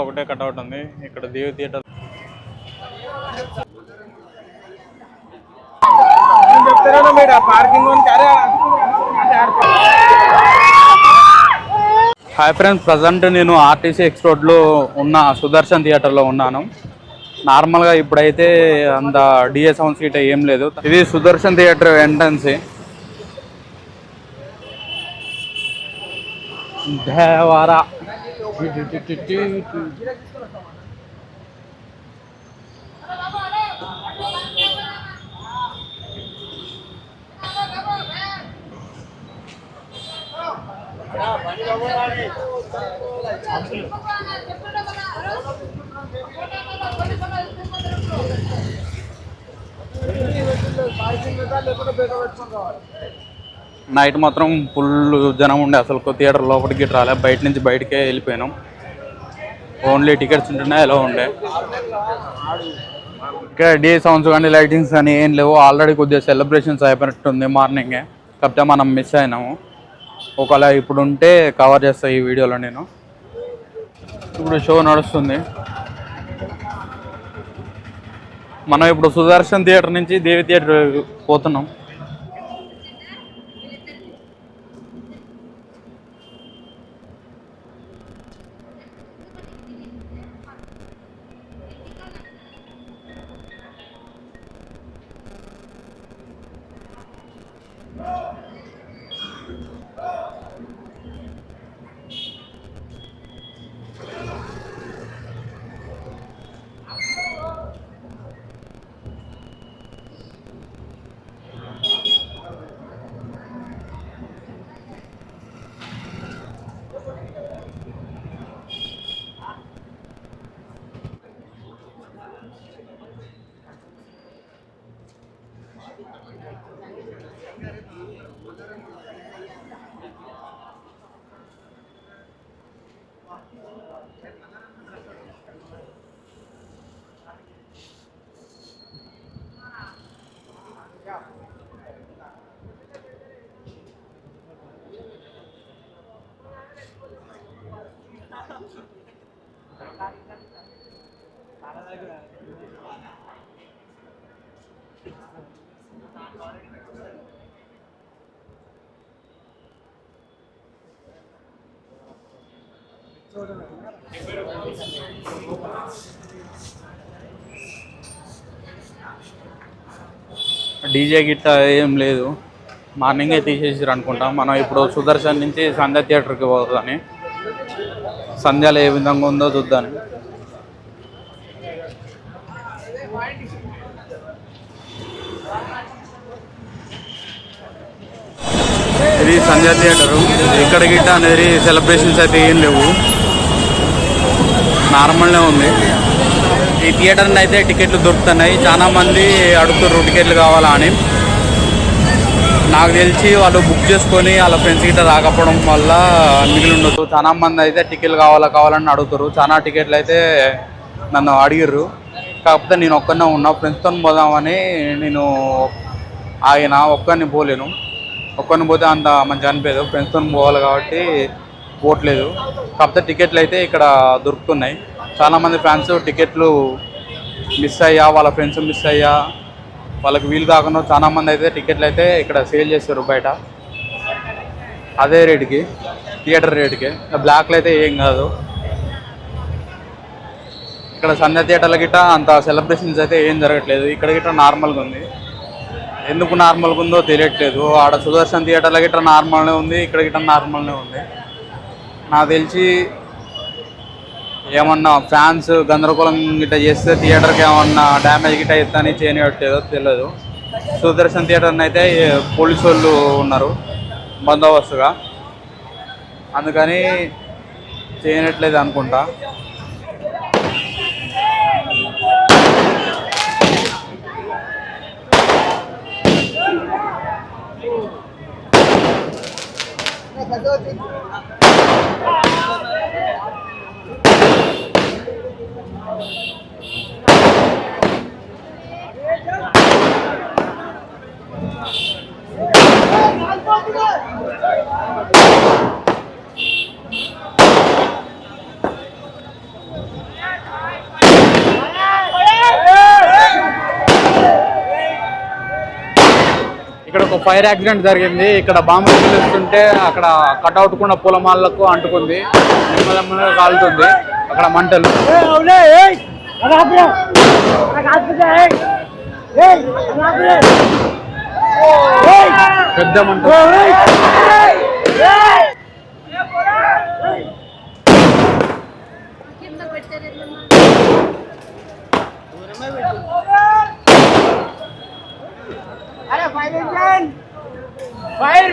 ఒకటే కట్అవుట్ ఉంది. ఇక్కడ దేవి థియేటర్. హాయ్ ఫ్రెండ్స్, ప్రజెంట్ నేను ఆర్టీసీ ఎక్స్ రోడ్లో ఉన్న సుదర్శన్ థియేటర్లో ఉన్నాను. నార్మల్గా ఇప్పుడైతే అంత డిఏ సౌండ్ సీట్ ఏం లేదు. ఇది Sudarshan theatre entrance. Devara night మాత్రం ఫుల్ జనం ఉండే. అసలు థియేటర్ లోపలికి రాలే, బయట నుంచి బయటకే వెళ్ళిపోయినాం. ఓన్లీ టికెట్స్ ఉంటున్నాయి, ఎలా ఉండే. ఇక్కడ డే సౌండ్స్ కానీ లైటింగ్స్ కానీ ఏం లేవు. ఆల్రెడీ కొద్దిగా సెలబ్రేషన్స్ అయిపోయినట్టుంది మార్నింగే, కాకపోతే మనం మిస్ అయినాము. ఒకవేళ ఇప్పుడు ఉంటే కవర్ చేస్తా ఈ వీడియోలో నేను. ఇప్పుడు షో నడుస్తుంది. మనం ఇప్పుడు సుదర్శన్ థియేటర్ నుంచి దేవి థియేటర్ పోతున్నాం. డీజే గిట్ట ఏం లేదు, మార్నింగే తీసేసారు అనుకుంటాం. మనం ఇప్పుడు సుదర్శన్ నుంచి సంధ్య థియేటర్కి పోతుందని, సంధ్యలో ఏ విధంగా ఉందో చూద్దాని. ఇది సంధ్య థియేటరు. ఇక్కడ గిట్ట అనేది సెలబ్రేషన్స్ అయితే ఏం లేవు, నార్మల్నే ఉంది. ఈ థియేటర్ని అయితే టికెట్లు దొరుకుతున్నాయి. చాలా మంది అడుగుతారు టికెట్లు కావాలా అని. నాకు తెలిసి వాళ్ళు బుక్ చేసుకొని వాళ్ళ ఫ్రెండ్స్ గిట్ట రాకపోవడం వల్ల మిగిలి ఉండొచ్చు. చాలా మంది అయితే టికెట్లు కావాలని అడుగుతారు. చాలా టికెట్లు అయితే నన్ను అడిగిర్రు, కాకపోతే నేను ఒక్కనే ఉన్నా. ఫ్రెండ్స్తో పోదామని నేను ఆగిన, ఒక్కరిని పోలేను. ఒక్కరిని పోతే అంత మంచిగా అనిపించదు, ఫ్రెండ్స్తో పోవాలి కాబట్టి పోవట్లేదు. కాకపోతే టికెట్లు అయితే ఇక్కడ దొరుకుతున్నాయి. చాలామంది ఫ్యాన్స్ టికెట్లు మిస్ అయ్యా, వాళ్ళ ఫ్రెండ్స్ మిస్ అయ్యా, వాళ్ళకి వీలు కాకుండా చాలామంది అయితే టికెట్లు అయితే ఇక్కడ సేల్ చేస్తారు బయట అదే రేటుకి, థియేటర్ రేటుకి. బ్లాక్లో అయితే ఏం కాదు. ఇక్కడ సంధ్య థియేటర్ల గిట్ట అంత సెలబ్రేషన్స్ అయితే ఏం జరగట్లేదు. ఇక్కడ గిట్ట నార్మల్గా ఉంది. ఎందుకు నార్మల్గా ఉందో తెలియట్లేదు. ఆడ సుదర్శన్ థియేటర్ల గిట్ట నార్మల్నే ఉంది, ఇక్కడ గిట్ట నార్మల్నే ఉంది. నాకు తెలిసి ఏమన్నా ఫ్యాన్స్ గందరగోళం గిట్ట చేస్తే థియేటర్కి ఏమన్నా డ్యామేజ్ గిట్ట ఎత్తని చేయనివ్వట్లేదో తెలియదు. సుదర్శన్ థియేటర్ని అయితే పోలీసు వాళ్ళు ఉన్నారు బందోబస్తుగా, అందుకని చేయనట్లేదు అనుకుంటా. ఫైర్ యాక్సిడెంట్ జరిగింది. ఇక్కడ బాంబులు పిలుస్తుంటే అక్కడ కట్అవుట్ కూడా పూలమాలకు అంటుకుంది. నెమ్మదిగా కాలుతుంది అక్కడ మంటలు. పెద్ద మంట. Fire!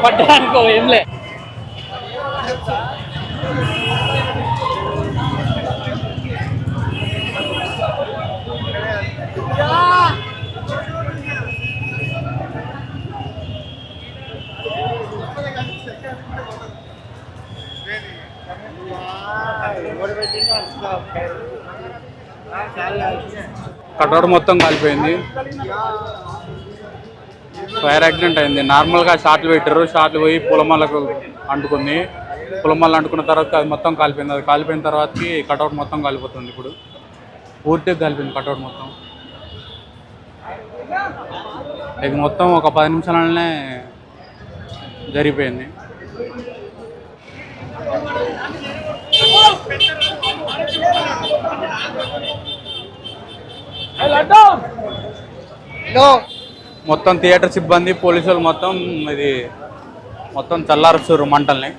పడ్డానుకో ఏంలే. కటౌట్ మొత్తం కాలిపోయింది. ఫైర్ యాక్సిడెంట్ అయింది. నార్మల్గా షార్ట్లు పెట్టారు, షార్ట్లు పోయి పొలమాలకు అంటుకుంది. పొలమాలు అంటుకున్న తర్వాత అది మొత్తం కాలిపోయింది. అది కాలిపోయిన తర్వాతకి కటౌట్ మొత్తం కాలిపోతుంది. ఇప్పుడు పూర్తిగా కాలిపోయింది కటౌట్ మొత్తం. ఇది మొత్తం ఒక 10 నిమిషాలనే జరిగిపోయింది. మొత్తం థియేటర్ సిబ్బంది, పోలీసులు మొత్తం ఇది మొత్తం చల్లారుస్తారు మంటల్ని.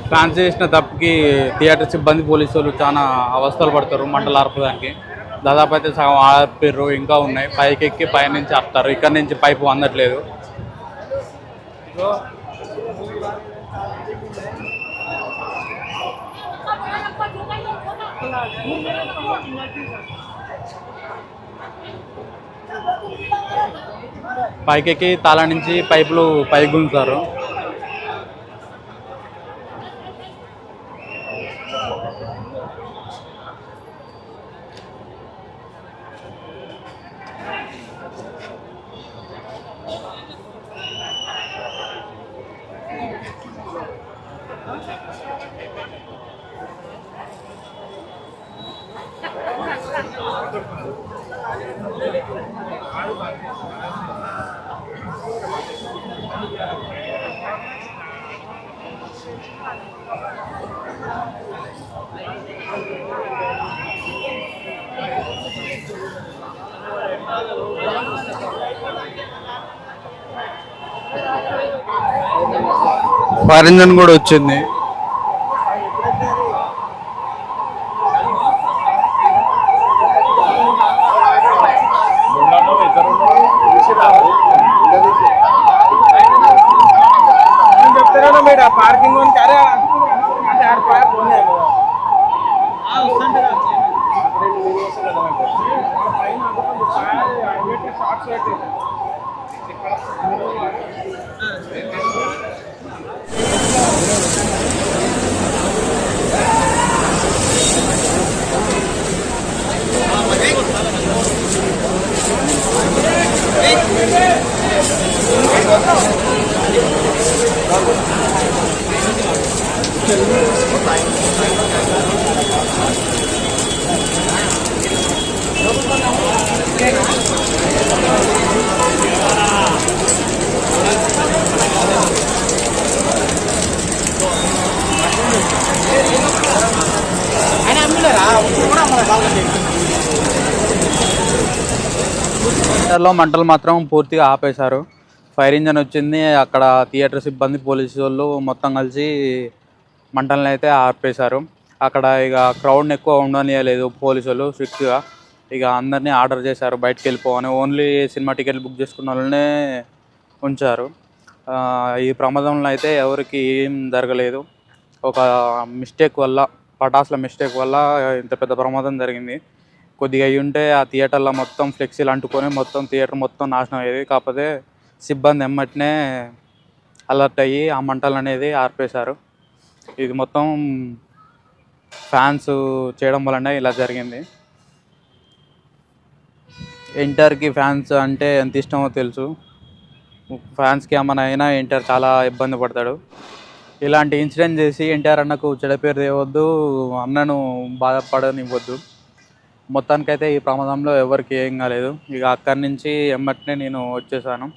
ఫ్యాన్స్ చేసిన తప్పుకి థియేటర్ సిబ్బంది, పోలీసులు చాలా అవస్థలు పడతారు మంటలు ఆర్పడానికి. దాదాపు అయితే సగం ఆర్పారు, ఇంకా ఉన్నాయి. పైకి ఎక్కి పైనుంచి ఆపుతారు. ఇక్కడ నుంచి పైపు అందట్లేదు. పైకెక్కి తాళ నుంచి పైపులు పైకి గుంజుతారు. ఫైర్ ఇంజన్ కూడా వచ్చింది. పార్కింగ్ థియేటర్లో మంటలు మాత్రం పూర్తిగా ఆపేశారు. ఫైర్ ఇంజన్ వచ్చింది. అక్కడ థియేటర్ సిబ్బంది, పోలీసు వాళ్ళు మొత్తం కలిసి మంటలను అయితే ఆర్పేశారు. అక్కడ ఇక క్రౌడ్ని ఎక్కువ ఉండనియలేదు పోలీసు వాళ్ళు స్ట్రిక్ట్గా. ఇక అందరినీ ఆర్డర్ చేశారు బయటకు వెళ్ళిపోవని. ఓన్లీ సినిమా టికెట్లు బుక్ చేసుకున్న వాళ్ళనే ఉంచారు. ఈ ప్రమాదంలో అయితే ఎవరికి ఏం జరగలేదు. ఒక మిస్టేక్ వల్ల, పటాసుల మిస్టేక్ వల్ల ఇంత పెద్ద ప్రమాదం జరిగింది. కొద్దిగా అయ్యి ఉంటే ఆ థియేటర్లో మొత్తం ఫ్లెక్సీలు అంటుకొని మొత్తం థియేటర్ మొత్తం నాశనం అయ్యేది. కాకపోతే సిబ్బంది ఎమ్మటనే అలర్ట్ అయ్యి ఆ మంటలు అనేది ఆర్పేశారు. ఇది మొత్తం ఫ్యాన్స్ చేయడం వలన ఇలా జరిగింది. ఎన్టీఆర్కి ఫ్యాన్స్ అంటే ఎంత ఇష్టమో తెలుసు. ఫ్యాన్స్కి ఏమైనా అయినా ఎన్టీఆర్ చాలా ఇబ్బంది పడతాడు. ఇలాంటి ఇన్సిడెంట్ చేసి ఎన్టీఆర్ అన్నకు చెడ్డ పేరు తేవద్దు, అన్నను బాధపడనివ్వద్దు. మొత్తానికైతే ఈ ప్రమాదంలో ఎవరికి ఏం కాలేదు. ఇక అక్కడి నుంచి ఎమ్మటనే నేను వచ్చేసాను.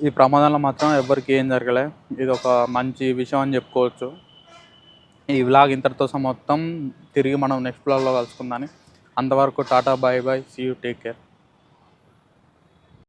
ఈ ప్రమాదంలో మాత్రం ఎవరికి ఏం జరగలే. ఇది ఒక మంచి విషయం అని చెప్పుకోవచ్చు. ఈ వ్లాగ్ ఇంతటితో సమాప్తం. తిరిగి మనం నెక్స్ట్ వ్లాగ్లో కలుసుకుందాం. అంతవరకు tata, bye bye, see you, take care.